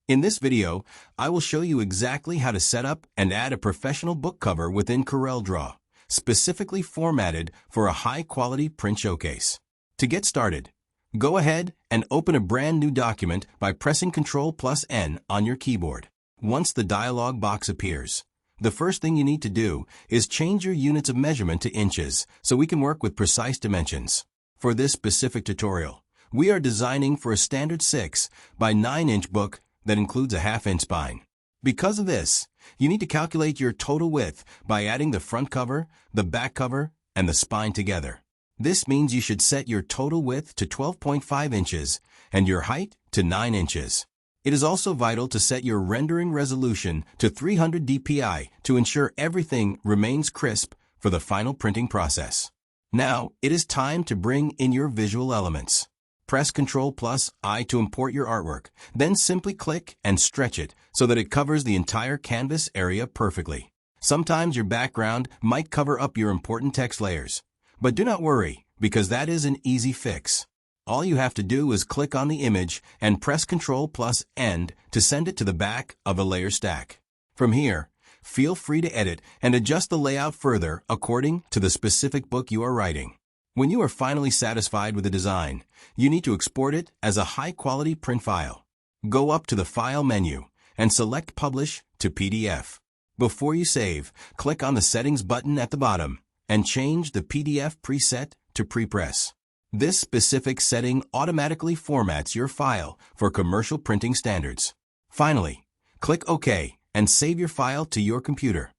In this video, I will show you exactly how to set up and add a professional book cover within CorelDRAW, specifically formatted for a high-quality print showcase. To get started, go ahead and open a brand new document by pressing Ctrl+N on your keyboard. Once the dialog box appears, the first thing you need to do is change your units of measurement to inches so we can work with precise dimensions. For this specific tutorial, we are designing for a standard 6 by 9 inch book that includes a 1/2 inch spine. Because of this, you need to calculate your total width by adding the front cover, the back cover, and the spine together. This means you should set your total width to 12.5 inches and your height to 9 inches. It is also vital to set your rendering resolution to 300 dpi to ensure everything remains crisp for the final printing process. Now, it is time to bring in your visual elements. Press Ctrl+I to import your artwork, then simply click and stretch it so that it covers the entire canvas area perfectly. Sometimes your background might cover up your important text layers, but do not worry, because that is an easy fix. All you have to do is click on the image and press Ctrl+N to send it to the back of a layer stack. From here, feel free to edit and adjust the layout further according to the specific book you are writing. When you are finally satisfied with the design, you need to export it as a high-quality print file. Go up to the File menu and select Publish to PDF. Before you save, click on the Settings button at the bottom and change the PDF preset to Prepress. This specific setting automatically formats your file for commercial printing standards. Finally, click OK and save your file to your computer.